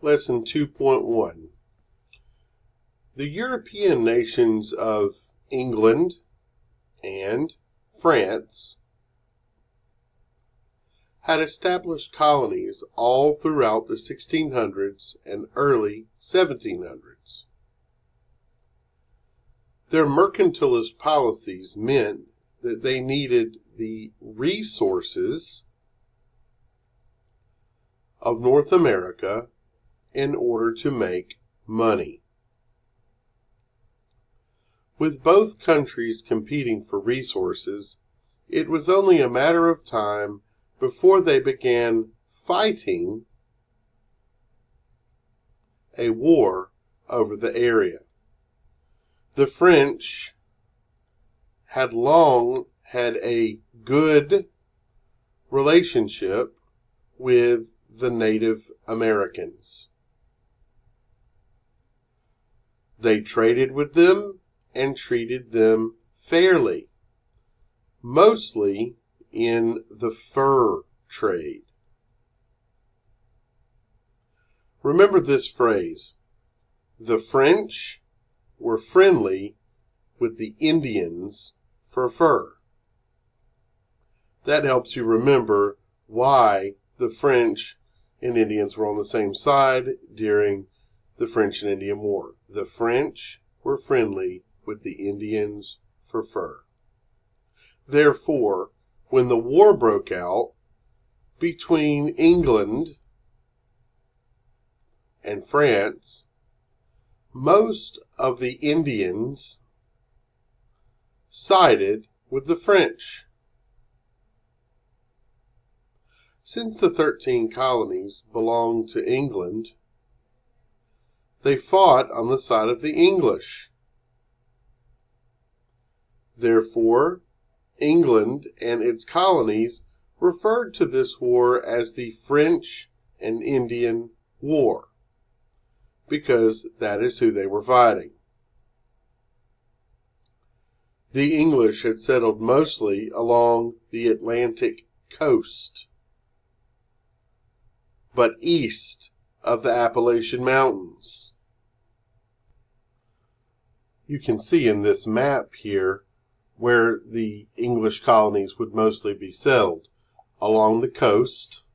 Lesson 2.1. The European nations of England and France had established colonies all throughout the 1600s and early 1700s. Their mercantilist policies meant that they needed the resources of North America in order to make money. With both countries competing for resources, it was only a matter of time before they began fighting a war over the area. The French had long had a good relationship with the Native Americans. They traded with them and treated them fairly, mostly in the fur trade. Remember this phrase: the French were friendly with the Indians for fur. That helps you remember why the French and Indians were on the same side during the French and Indian War. The French were friendly with the Indians for fur. Therefore, when the war broke out between England and France, most of the Indians sided with the French. Since the 13 colonies belonged to England, they fought on the side of the English. Therefore, England and its colonies referred to this war as the French and Indian War, because that is who they were fighting. The English had settled mostly along the Atlantic coast, but east of the Appalachian Mountains. You can see in this map here where the English colonies would mostly be settled. Along the coast,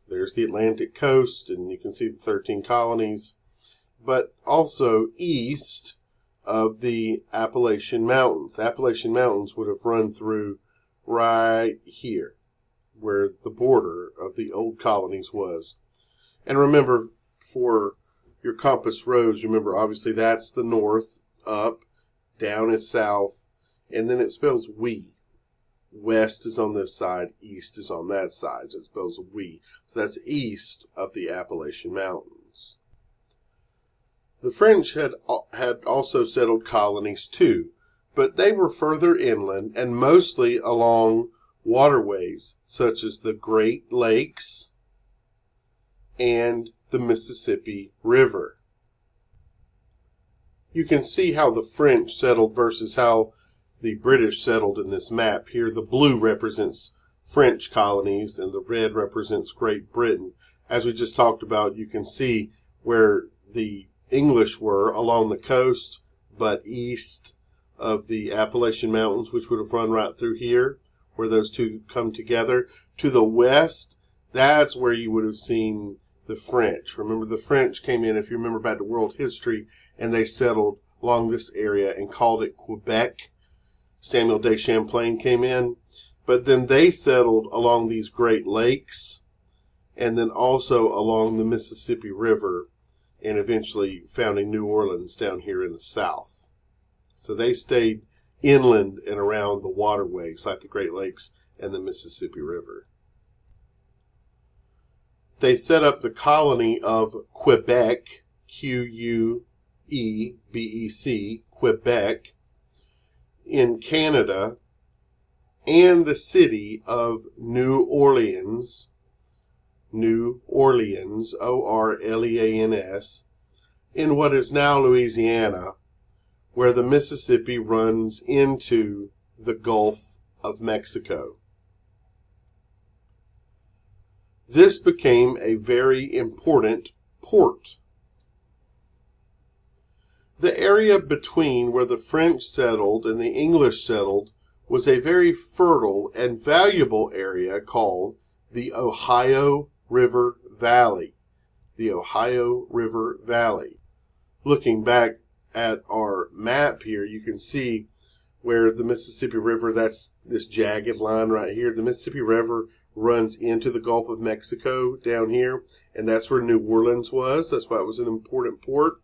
there's the Atlantic coast, and you can see the 13 colonies, but also east of the Appalachian Mountains. The Appalachian Mountains would have run through right here, where the border of the old colonies was. And remember, for your compass rose, remember obviously that's the north, up, down is south, and then it spells we. West is on this side, east is on that side, so it spells we. So that's east of the Appalachian Mountains. The French had also settled colonies too, but they were further inland and mostly along waterways such as the Great Lakes and the Mississippi River. You can see how the French settled versus how the British settled in this map. Here the blue represents French colonies and the red represents Great Britain. As we just talked about, you can see where the English were along the coast, but east of the Appalachian Mountains, which would have run right through here, where those two come together. To the west, that's where you would have seen the French. Remember, the French came in, if you remember back to world history, and they settled along this area and called it Quebec. Samuel de Champlain came in, but then they settled along these Great Lakes and then also along the Mississippi River and eventually founding New Orleans down here in the south. So they stayed inland and around the waterways like the Great Lakes and the Mississippi River. They set up the colony of Quebec, Q-U-E-B-E-C, Quebec, in Canada, and the city of New Orleans, O-R-L-E-A-N-S, in what is now Louisiana, where the Mississippi runs into the Gulf of Mexico. This became a very important port. The area between where the French settled and the English settled was a very fertile and valuable area called the Ohio River Valley. The Ohio River Valley. Looking back at our map here, you can see where the Mississippi River, that's this jagged line right here. The Mississippi River runs into the Gulf of Mexico down here, and that's where New Orleans was. That's why it was an important port.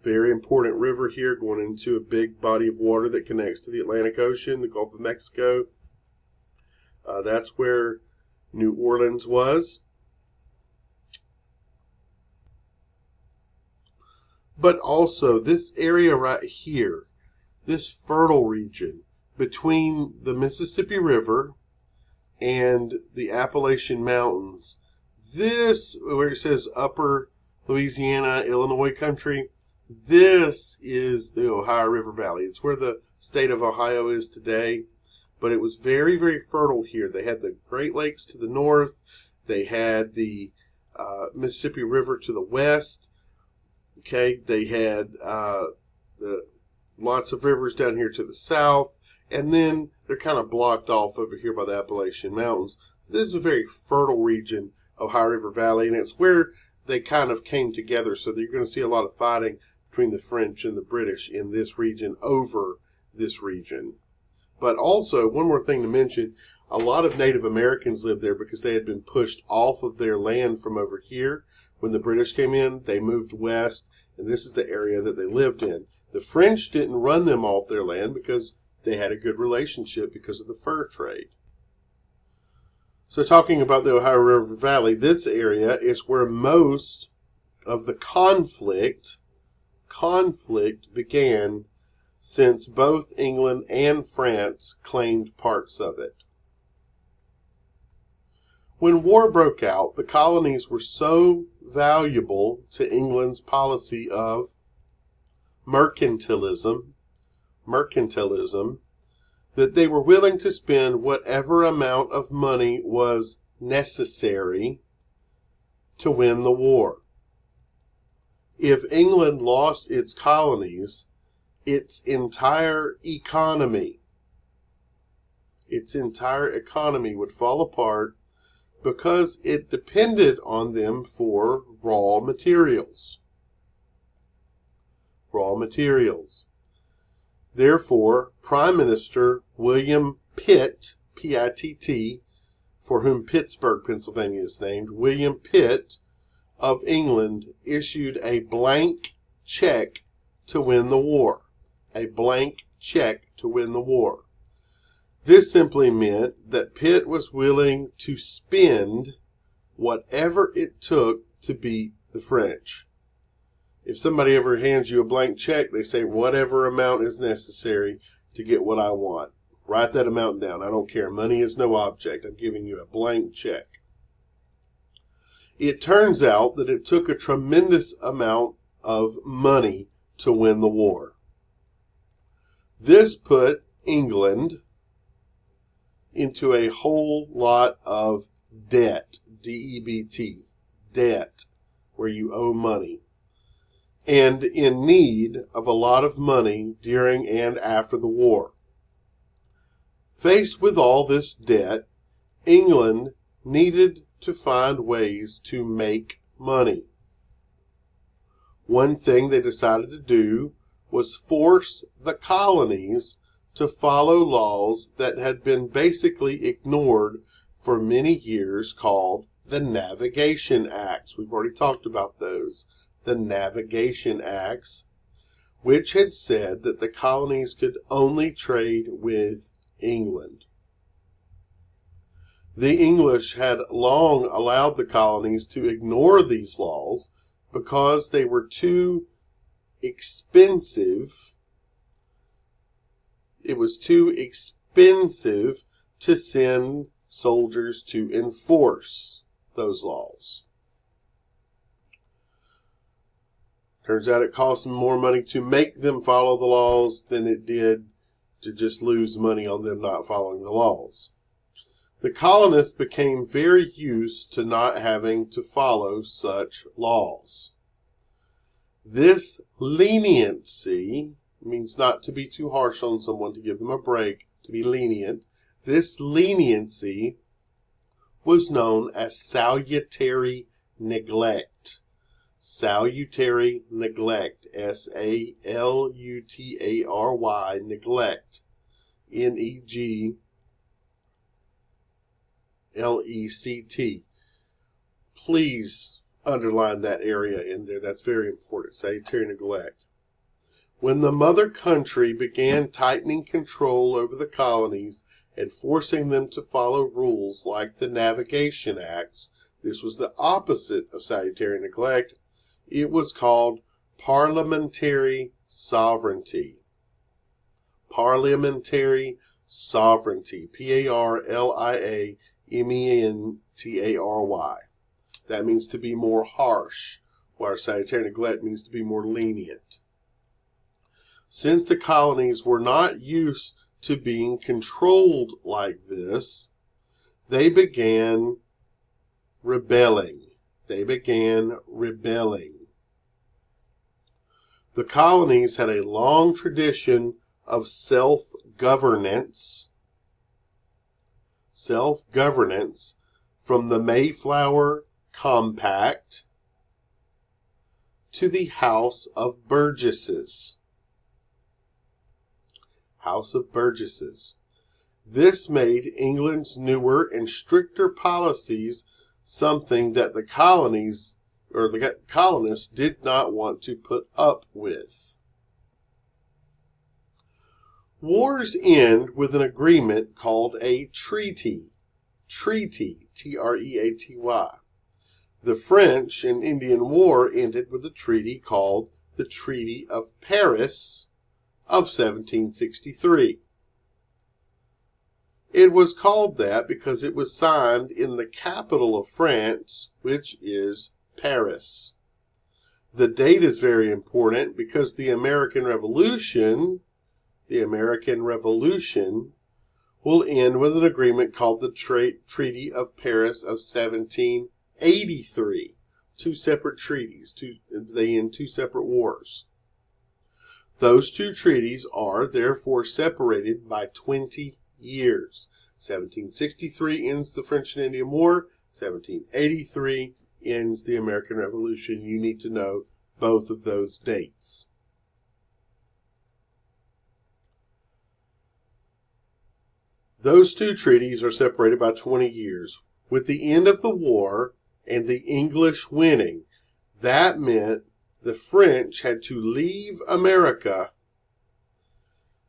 Very important river here going into a big body of water that connects to the Atlantic Ocean, the Gulf of Mexico. That's where New Orleans was. But also this area right here, this fertile region between the Mississippi River and the Appalachian Mountains, this, where it says Upper Louisiana, Illinois country, this is the Ohio River Valley. It's where the state of Ohio is today, but it was very, very fertile here. They had the Great Lakes to the north. They had the Mississippi River to the west. Okay, they had lots of rivers down here to the south, and then they're kind of blocked off over here by the Appalachian Mountains. So this is a very fertile region, Ohio River Valley, and it's where they kind of came together. So you're going to see a lot of fighting between the French and the British in this region over this region. But also, one more thing to mention, a lot of Native Americans lived there because they had been pushed off of their land from over here. When the British came in, they moved west, and this is the area that they lived in. The French didn't run them off their land because they had a good relationship because of the fur trade. So talking about the Ohio River Valley, this area is where most of the conflict began, since both England and France claimed parts of it. When war broke out, the colonies were so valuable to England's policy of mercantilism, that they were willing to spend whatever amount of money was necessary to win the war. If England lost its colonies, its entire economy would fall apart because it depended on them for raw materials. Therefore, Prime Minister William Pitt, P-I-T-T, for whom Pittsburgh, Pennsylvania is named, William Pitt of England issued a blank check to win the war. A blank check to win the war. This simply meant that Pitt was willing to spend whatever it took to beat the French. If somebody ever hands you a blank check, they say whatever amount is necessary to get what I want. Write that amount down. I don't care. Money is no object. I'm giving you a blank check. It turns out that it took a tremendous amount of money to win the war. This put England into a whole lot of debt, D-E-B-T, debt, where you owe money, and in need of a lot of money during and after the war. Faced with all this debt, England needed to find ways to make money. One thing they decided to do was force the colonies to follow laws that had been basically ignored for many years, called the Navigation Acts. We've already talked about those. The Navigation Acts, which had said that the colonies could only trade with England. The English had long allowed the colonies to ignore these laws because they were too expensive. It was too expensive to send soldiers to enforce those laws. Turns out it cost them more money to make them follow the laws than it did to just lose money on them not following the laws. The colonists became very used to not having to follow such laws. This leniency means not to be too harsh on someone, to give them a break, to be lenient. This leniency was known as salutary neglect. Salutary neglect. S-A-L-U-T-A-R-Y, neglect. N-E-G-L-E-C-T. Please underline that area in there. That's very important. Salutary neglect. When the mother country began tightening control over the colonies and forcing them to follow rules like the Navigation Acts, this was the opposite of salutary neglect. It was called parliamentary sovereignty. Parliamentary sovereignty. P-A-R-L-I-A-M-E-N-T-A-R-Y. That means to be more harsh, while salutary neglect means to be more lenient. Since the colonies were not used to being controlled like this, they began rebelling. The colonies had a long tradition of self-governance from the Mayflower Compact to the House of Burgesses. This made England's newer and stricter policies something that the colonies or the colonists did not want to put up with. Wars end with an agreement called a treaty. T-R-E-A-T-Y. The French and Indian War ended with a treaty called the Treaty of Paris of 1763. It was called that because it was signed in the capital of France, which is Paris. The date is very important because the American Revolution will end with an agreement called the Treaty of Paris of 1783. Two separate treaties. They end two separate wars. Those two treaties are therefore separated by 20 years. 1763 ends the French and Indian War. 1783 ends the American Revolution. You need to know both of those dates. Those two treaties are separated by 20 years. With the end of the war and the English winning, that meant the French had to leave America.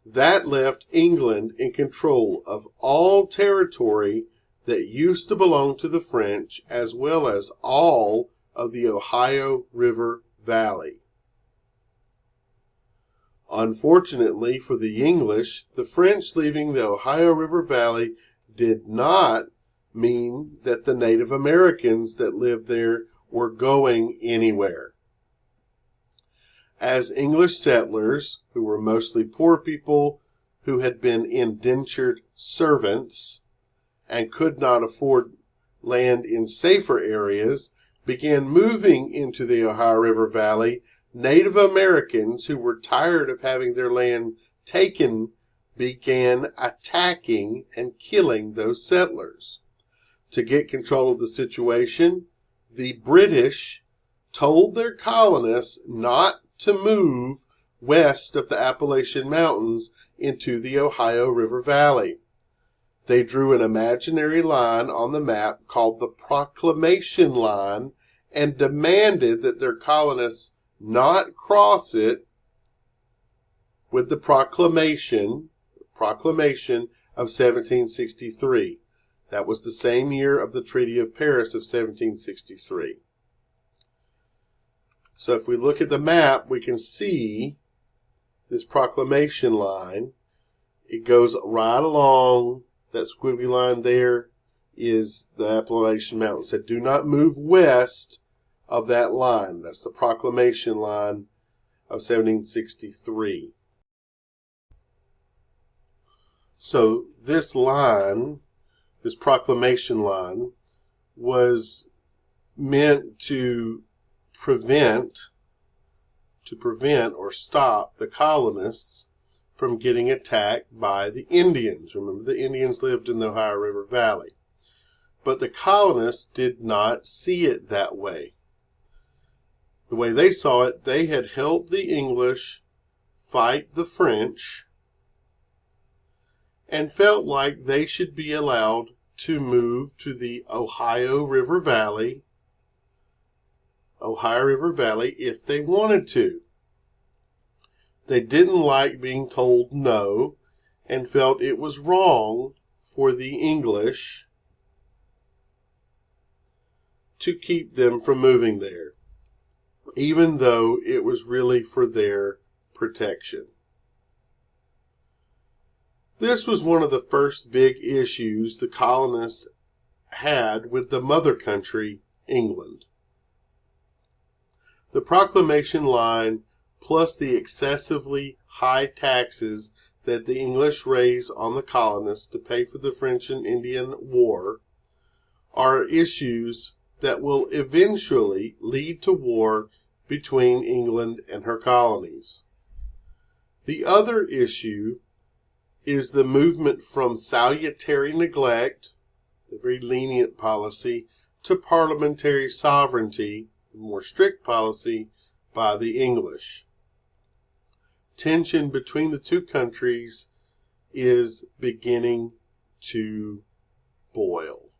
That left England in control of all territory that used to belong to the French, as well as all of the Ohio River Valley. Unfortunately for the English, the French leaving the Ohio River Valley did not mean that the Native Americans that lived there were going anywhere. As English settlers, who were mostly poor people who had been indentured servants and could not afford land in safer areas, began moving into the Ohio River Valley, Native Americans who were tired of having their land taken began attacking and killing those settlers. To get control of the situation, the British told their colonists not to move west of the Appalachian Mountains into the Ohio River Valley. They drew an imaginary line on the map called the Proclamation Line and demanded that their colonists not cross it with the Proclamation of 1763. That was the same year of the Treaty of Paris of 1763. So if we look at the map, we can see this proclamation line. It goes right along. That squiggly line there is the Appalachian Mountains. It said, do not move west of that line. That's the proclamation line of 1763. So this line, this proclamation line, was meant to prevent to prevent or stop the colonists from getting attacked by the Indians. Remember, the Indians lived in the Ohio River Valley. But the colonists did not see it that way. The way they saw it, they had helped the English fight the French and felt like they should be allowed to move to the Ohio River Valley if they wanted to. They didn't like being told no and felt it was wrong for the English to keep them from moving there, even though it was really for their protection. This was one of the first big issues the colonists had with the mother country, England. The proclamation line, plus the excessively high taxes that the English raised on the colonists to pay for the French and Indian War, are issues that will eventually lead to war between England and her colonies. The other issue is the movement from salutary neglect, the very lenient policy, to parliamentary sovereignty, the more strict policy by the English. Tension between the two countries is beginning to boil.